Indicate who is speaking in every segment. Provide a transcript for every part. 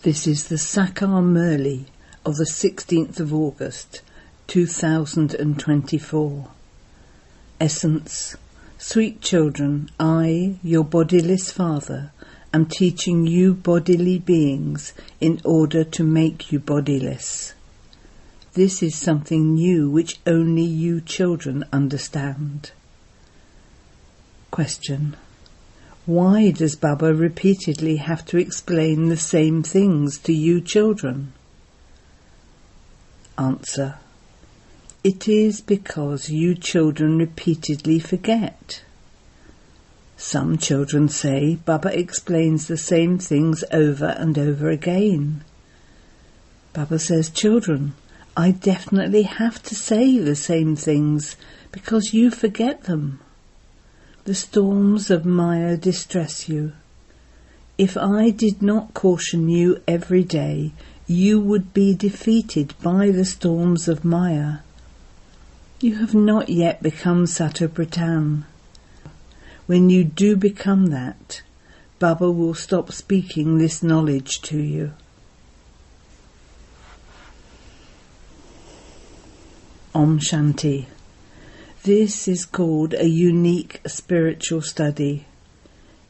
Speaker 1: This is the Sakar Murli of the 16th of August, 2024. Essence: Sweet children, I, your bodiless Father, am teaching you bodily beings in order to make you bodiless. This is something new which only you children understand. Question: Why does Baba repeatedly have to explain the same things to you children? Answer: It is because you children repeatedly forget. Some children say Baba explains the same things over and over again. Baba says, children, I definitely have to say the same things because you forget them. The storms of Maya distress you. If I did not caution you every day, you would be defeated by the storms of Maya. You have not yet become Satopratan. When you do become that, Baba will stop speaking this knowledge to you. Om Shanti. This is called a unique spiritual study.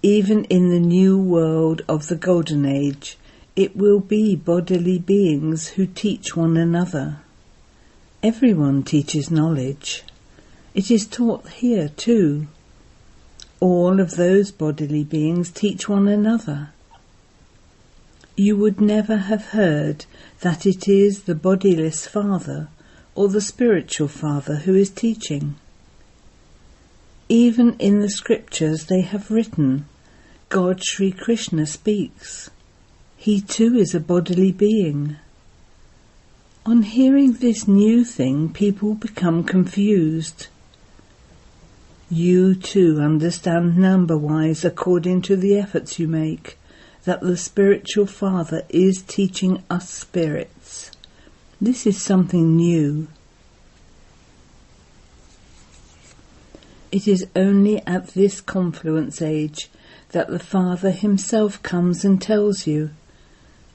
Speaker 1: Even in the new world of the Golden Age, it will be bodily beings who teach one another. Everyone teaches knowledge. It is taught here too. All of those bodily beings teach one another. You would never have heard that it is the bodiless Father or the spiritual Father who is teaching. Even in the scriptures they have written, God Sri Krishna speaks. He too is a bodily being. On hearing this new thing, people become confused. You too understand number-wise, according to the efforts you make, that the spiritual Father is teaching us spirits. This is something new. It is only at this confluence age that the Father himself comes and tells you,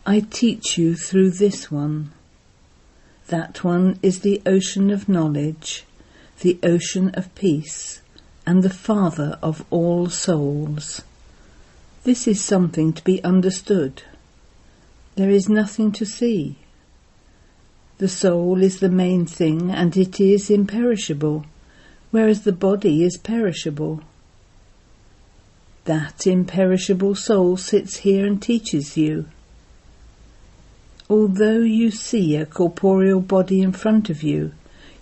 Speaker 1: I teach you through this one. That one is the ocean of knowledge, the ocean of peace, and the Father of all souls. This is something to be understood. There is nothing to see. The soul is the main thing and it is imperishable, whereas the body is perishable. That imperishable soul sits here and teaches you. Although you see a corporeal body in front of you,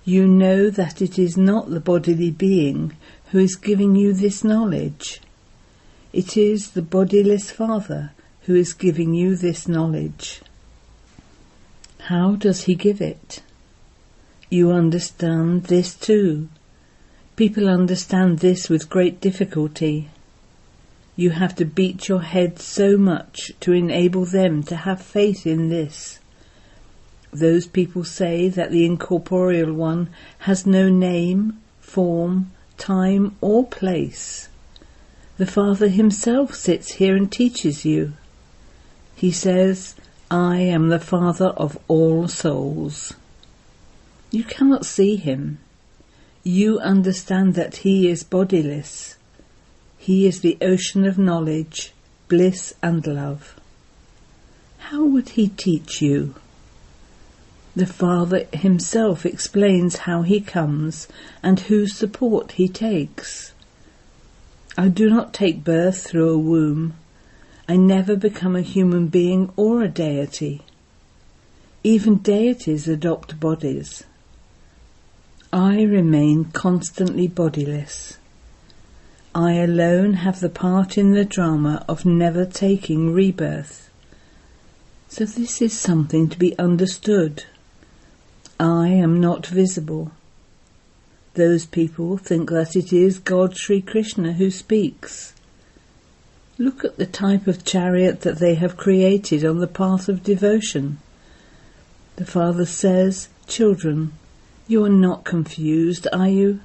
Speaker 1: you know that it is not the bodily being who is giving you this knowledge. It is the bodiless Father who is giving you this knowledge. How does he give it? You understand this too. People understand this with great difficulty. You have to beat your head so much to enable them to have faith in this. Those people say that the incorporeal one has no name, form, time or place. The Father himself sits here and teaches you. He says, I am the Father of all souls. You cannot see him. You understand that he is bodiless. He is the ocean of knowledge, bliss and love. How would he teach you? The Father himself explains how he comes and whose support he takes. I do not take birth through a womb. I never become a human being or a deity. Even deities adopt bodies. I remain constantly bodiless. I alone have the part in the drama of never taking rebirth. So this is something to be understood. I am not visible. Those people think that it is God Sri Krishna who speaks. Look at the type of chariot that they have created on the path of devotion. The Father says, children, you are not confused, are you?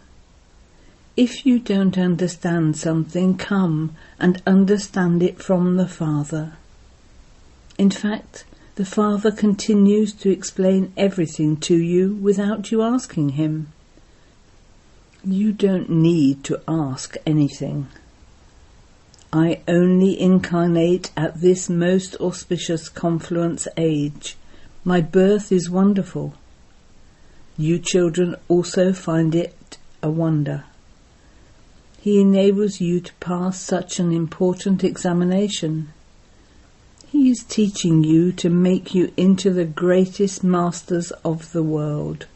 Speaker 1: If you don't understand something, come and understand it from the Father. In fact, the Father continues to explain everything to you without you asking him. You don't need to ask anything. I only incarnate at this most auspicious confluence age. My birth is wonderful. You children also find it a wonder. He enables you to pass such an important examination. He is teaching you to make you into the greatest masters of the world.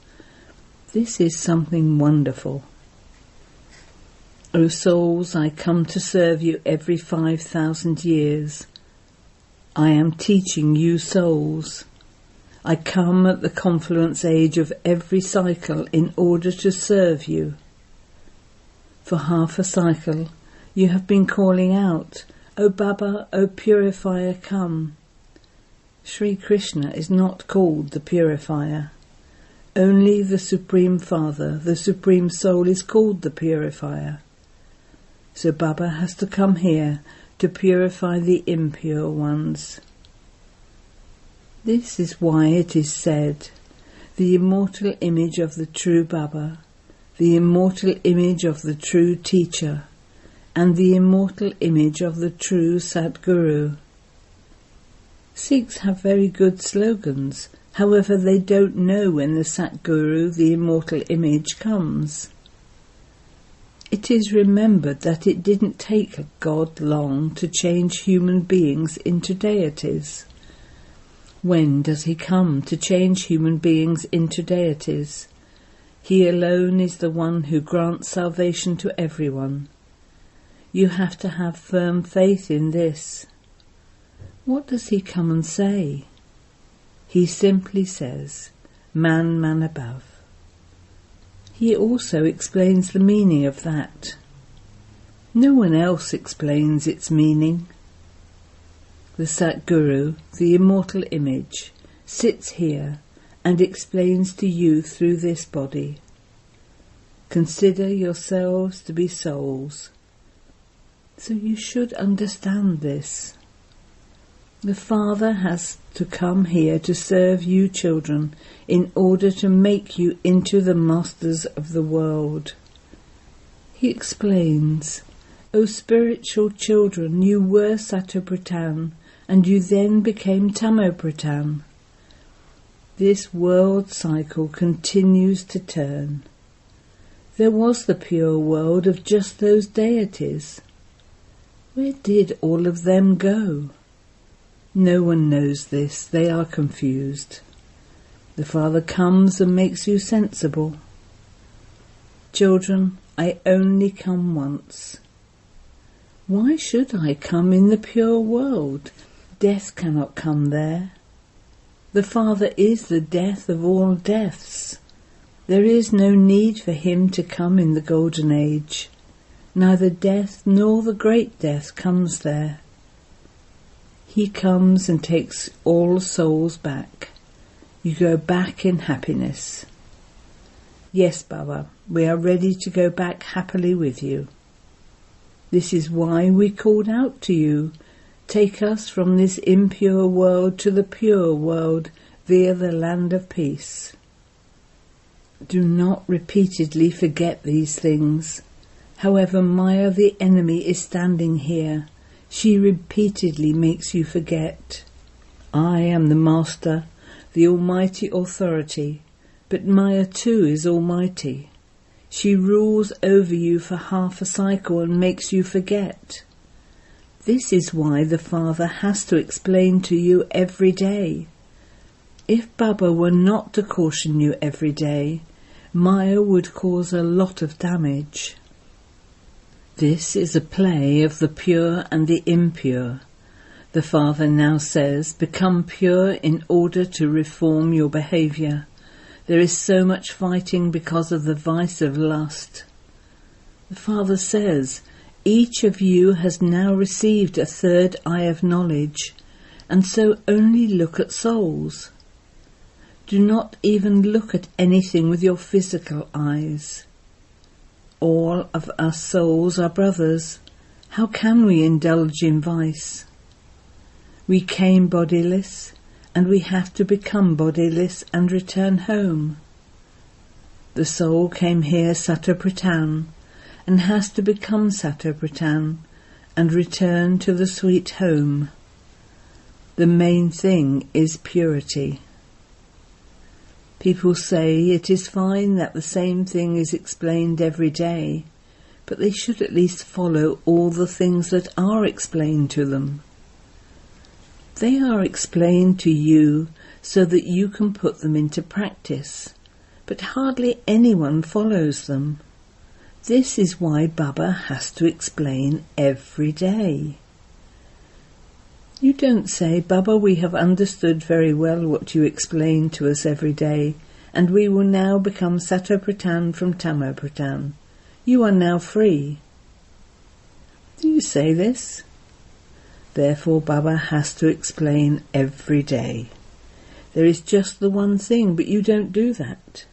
Speaker 1: This is something wonderful. O souls, I come to serve you every 5,000 years. I am teaching you souls. I come at the confluence age of every cycle in order to serve you. For half a cycle you have been calling out, O Baba, O Purifier, come. Sri Krishna is not called the Purifier. Only the Supreme Father, the Supreme Soul, is called the Purifier. So Baba has to come here to purify the impure ones. This is why it is said, the immortal image of the true Baba, the immortal image of the true teacher, and the immortal image of the true Sadguru. Sikhs have very good slogans, however they don't know when the Sadguru, the immortal image, comes. It is remembered that it didn't take God long to change human beings into deities. When does he come to change human beings into deities? He alone is the one who grants salvation to everyone. You have to have firm faith in this. What does he come and say? He simply says, man, man above. He also explains the meaning of that. No one else explains its meaning. The Satguru, the immortal image, sits here and explains to you through this body. Consider yourselves to be souls. So you should understand this. The Father has to come here to serve you children in order to make you into the masters of the world. He explains, O spiritual children, you were Satopratan, and you then became Tamopratan. This world cycle continues to turn. There was the pure world of just those deities. Where did all of them go? No one knows this. They are confused. The Father comes and makes you sensible. Children, I only come once. Why should I come in the pure world? Death cannot come there. The Father is the death of all deaths. There is no need for him to come in the golden age. Neither death nor the great death comes there. He comes and takes all souls back. You go back in happiness. Yes, Baba, we are ready to go back happily with you. This is why we called out to you. Take us from this impure world to the pure world via the land of peace. Do not repeatedly forget these things. However, Maya the enemy is standing here. She repeatedly makes you forget. I am the Master, the Almighty Authority, but Maya too is almighty. She rules over you for half a cycle and makes you forget. This is why the Father has to explain to you every day. If Baba were not to caution you every day, Maya would cause a lot of damage. This is a play of the pure and the impure. The Father now says, become pure in order to reform your behaviour. There is so much fighting because of the vice of lust. The Father says, each of you has now received a third eye of knowledge, and so only look at souls. Do not even look at anything with your physical eyes. All of us souls are brothers. How can we indulge in vice? We came bodiless, and we have to become bodiless and return home. The soul came here Satapratan, and has to become Satapratan and return to the sweet home. The main thing is purity. People say it is fine that the same thing is explained every day, but they should at least follow all the things that are explained to them. They are explained to you so that you can put them into practice, but hardly anyone follows them. This is why Baba has to explain every day. You don't say, Baba, we have understood very well what you explain to us every day, and we will now become Satapratan from Tamapratan. You are now free. Do you say this? Therefore Baba has to explain every day. There is just the one thing, but you don't do that.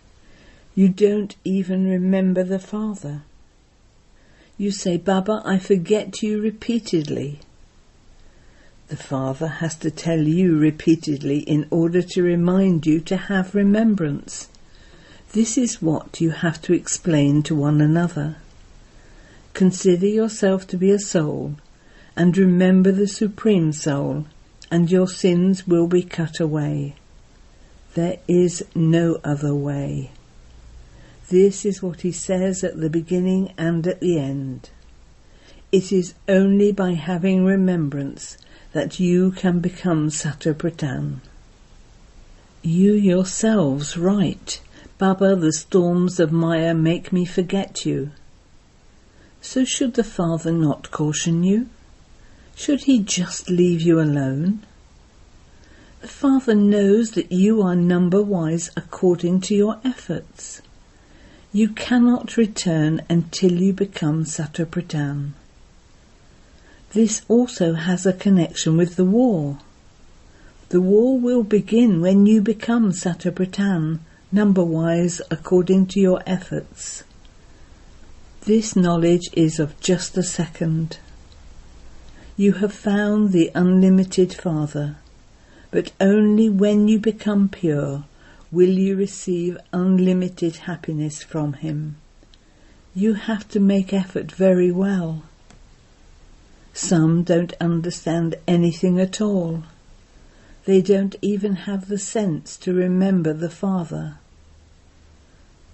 Speaker 1: You don't even remember the Father. You say, Baba, I forget you repeatedly. The Father has to tell you repeatedly in order to remind you to have remembrance. This is what you have to explain to one another. Consider yourself to be a soul, and remember the Supreme Soul, and your sins will be cut away. There is no other way. This is what he says at the beginning and at the end. It is only by having remembrance that you can become Satapratan. You yourselves write, Baba, the storms of Maya make me forget you. So should the Father not caution you? Should he just leave you alone? The Father knows that you are number-wise according to your efforts. You cannot return until you become Satapratan. This also has a connection with the war. The war will begin when you become Satapratan, number-wise according to your efforts. This knowledge is of just a second. You have found the unlimited Father, but only when you become pure will you receive unlimited happiness from him. You have to make effort very well. Some don't understand anything at all. They don't even have the sense to remember the Father.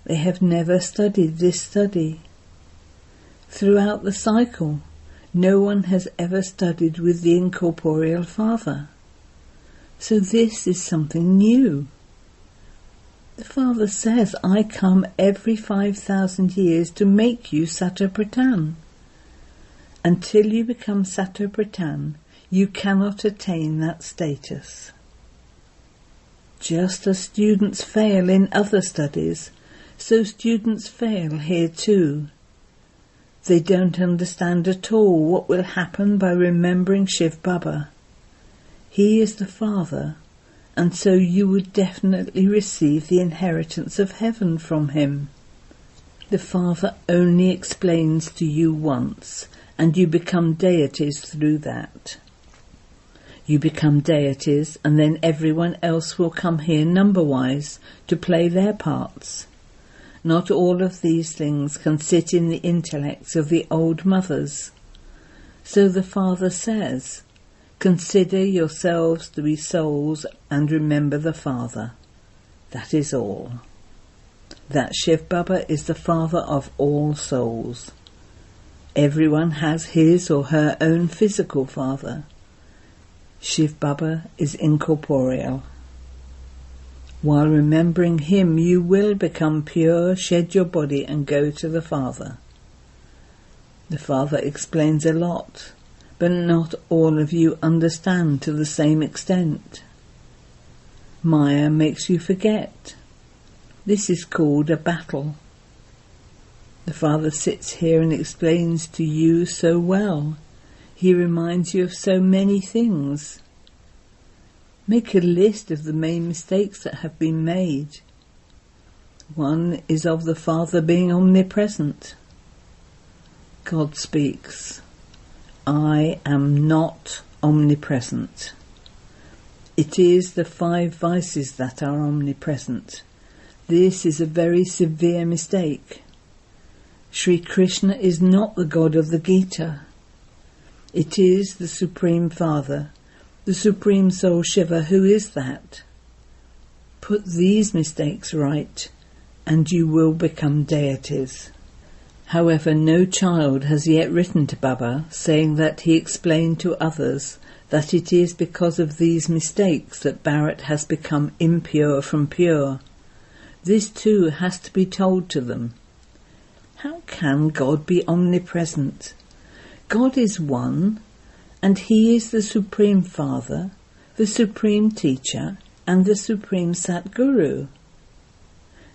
Speaker 1: They have never studied this study. Throughout the cycle, no one has ever studied with the incorporeal Father. So this is something new. The Father says, I come every 5,000 years to make you Satapratan. Until you become Satapratan, you cannot attain that status. Just as students fail in other studies, so students fail here too. They don't understand at all what will happen by remembering Shiv Baba. He is the Father, and so you would definitely receive the inheritance of heaven from him. The Father only explains to you once, and you become deities through that. You become deities, and then everyone else will come here number-wise to play their parts. Not all of these things can sit in the intellects of the old mothers. So the Father says, consider yourselves to be souls and remember the Father. That is all. That Shiv Baba is the Father of all souls. Everyone has his or her own physical father. Shiv Baba is incorporeal. While remembering him, you will become pure, shed your body and go to the Father. The Father explains a lot, but not all of you understand to the same extent. Maya makes you forget. This is called a battle. The Father sits here and explains to you so well. He reminds you of so many things. Make a list of the main mistakes that have been made. One is of the Father being omnipresent. God speaks, I am not omnipresent. It is the 5 vices that are omnipresent. This is a very severe mistake. Sri Krishna is not the God of the Gita. It is the Supreme Father, the Supreme Soul Shiva, who is that. Put these mistakes right, and you will become deities. However, no child has yet written to Baba saying that he explained to others that it is because of these mistakes that Bharat has become impure from pure. This too has to be told to them. How can God be omnipresent? God is one, and He is the Supreme Father, the Supreme Teacher, and the Supreme Satguru.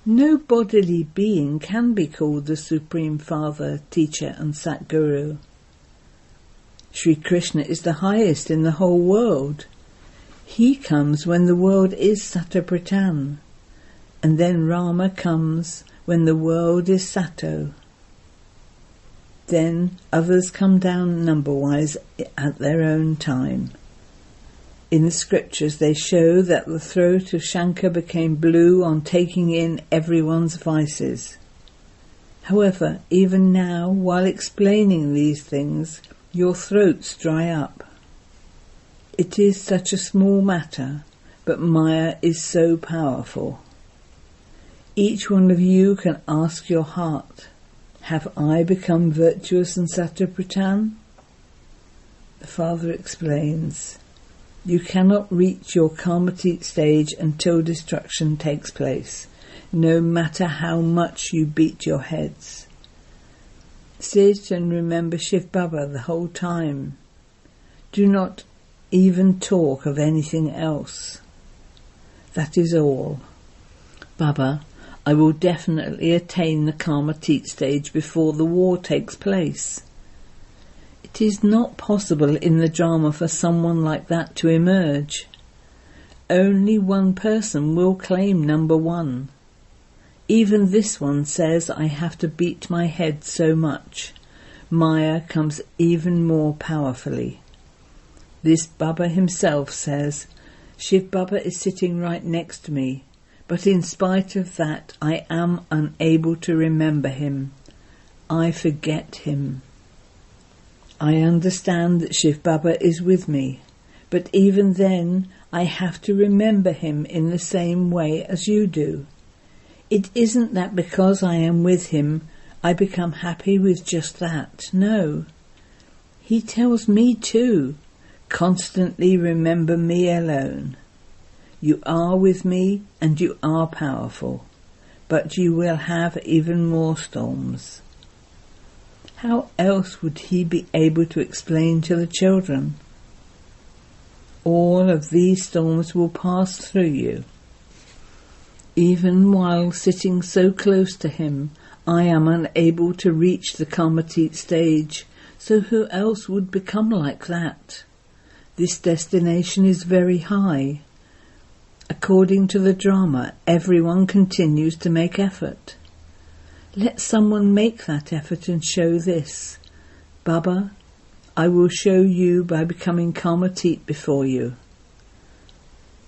Speaker 1: No bodily being can be called the Supreme Father, Teacher, and Satguru. Sri Krishna is the highest in the whole world. He comes when the world is Satapratan, and then Rama comes when the world is Sato. Then others come down number-wise at their own time. In the scriptures they show that the throat of Shankar became blue on taking in everyone's vices. However, even now, while explaining these things, your throats dry up. It is such a small matter, but Maya is so powerful. Each one of you can ask your heart, have I become virtuous and Satapratan? The Father explains, you cannot reach your Karmatit stage until destruction takes place, no matter how much you beat your heads. Sit and remember Shiv Baba the whole time. Do not even talk of anything else. That is all. Baba, I will definitely attain the Karmatit stage before the war takes place. It is not possible in the drama for someone like that to emerge. Only one person will claim number 1. Even this one says I have to beat my head so much. Maya comes even more powerfully. This Baba himself says, Shiv Baba is sitting right next to me, but in spite of that I am unable to remember him. I forget him. I understand that Shiv Baba is with me, but even then I have to remember him in the same way as you do. It isn't that because I am with him I become happy with just that. No. He tells me too, constantly remember me alone. You are with me and you are powerful, but you will have even more storms. How else would he be able to explain to the children? All of these storms will pass through you. Even while sitting so close to him, I am unable to reach the Karmatit stage, so who else would become like that? This destination is very high. According to the drama, everyone continues to make effort. Let someone make that effort and show this. Baba, I will show you by becoming Karmatit before you.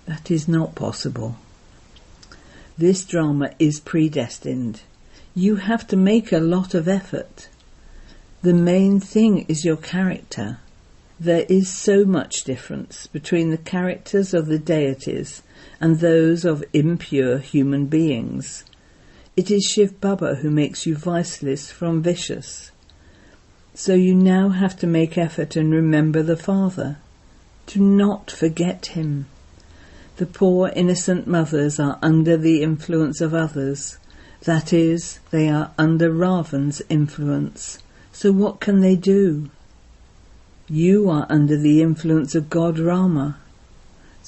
Speaker 1: That is not possible. This drama is predestined. You have to make a lot of effort. The main thing is your character. There is so much difference between the characters of the deities and those of impure human beings. It is Shiv Baba who makes you viceless from vicious. So you now have to make effort and remember the Father. Do not forget him. The poor innocent mothers are under the influence of others. That is, they are under Ravan's influence. So what can they do? You are under the influence of God Rama.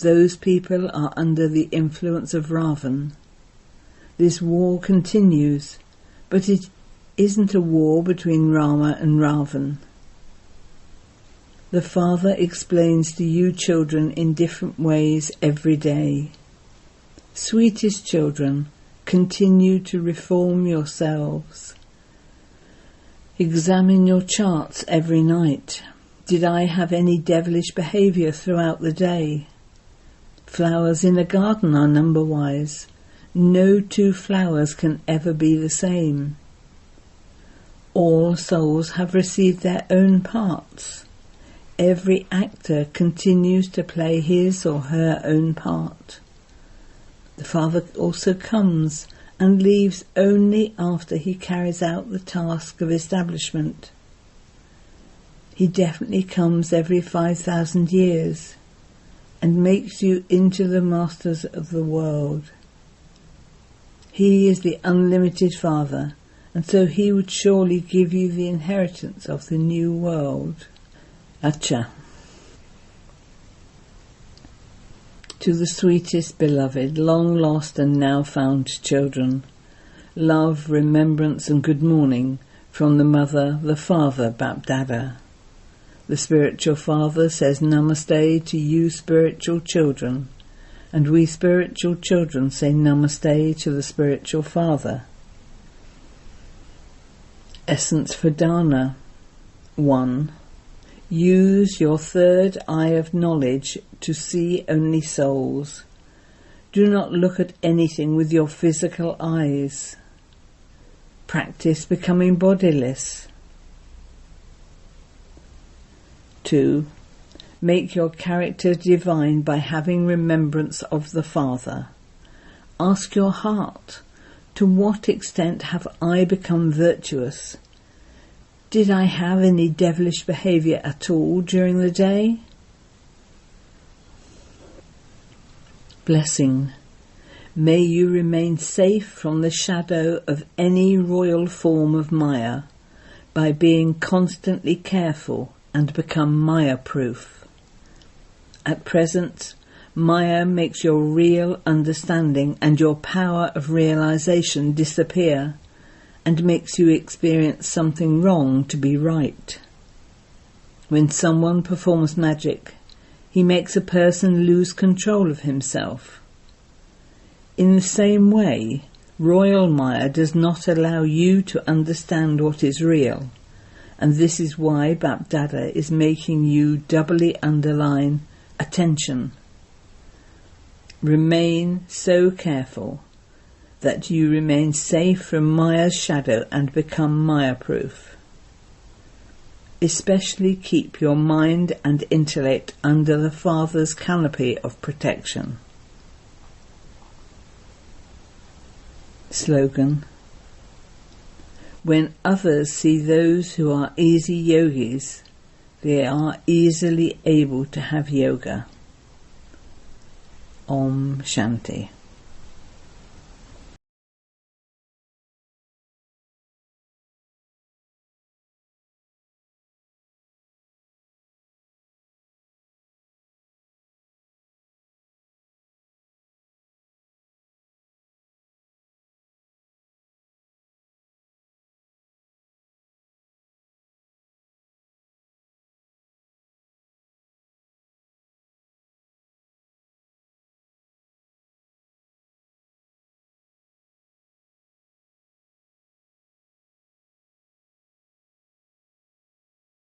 Speaker 1: Those people are under the influence of Ravan. This war continues, but it isn't a war between Rama and Ravan. The Father explains to you children in different ways every day. Sweetest children, continue to reform yourselves. Examine your charts every night. Did I have any devilish behaviour throughout the day? Flowers in a garden are number-wise. No two flowers can ever be the same. All souls have received their own parts. Every actor continues to play his or her own part. The Father also comes and leaves only after he carries out the task of establishment. He definitely comes every 5,000 years and makes you into the masters of the world. He is the unlimited Father, and so he would surely give you the inheritance of the new world. Acha. To the sweetest beloved, long lost and now found children, love, remembrance and good morning from the Mother, the Father, Bapdada. The spiritual Father says Namaste to you spiritual children, and we spiritual children say Namaste to the spiritual Father. Essence for Dana. 1. Use your third eye of knowledge to see only souls. Do not look at anything with your physical eyes. Practice becoming bodiless. 2. Make your character divine by having remembrance of the Father. Ask your heart, to what extent have I become virtuous? Did I have any devilish behaviour at all during the day? Blessing. May you remain safe from the shadow of any royal form of Maya by being constantly careful and become Maya-proof. At present, Maya makes your real understanding and your power of realization disappear and makes you experience something wrong to be right. When someone performs magic, he makes a person lose control of himself. In the same way, Royal Maya does not allow you to understand what is real, and this is why Bapdada is making you doubly underline attention. Remain so careful that you remain safe from Maya's shadow and become Maya-proof. Especially keep your mind and intellect under the Father's canopy of protection. Slogan. When others see those who are easy yogis, they are easily able to have yoga. Om Shanti.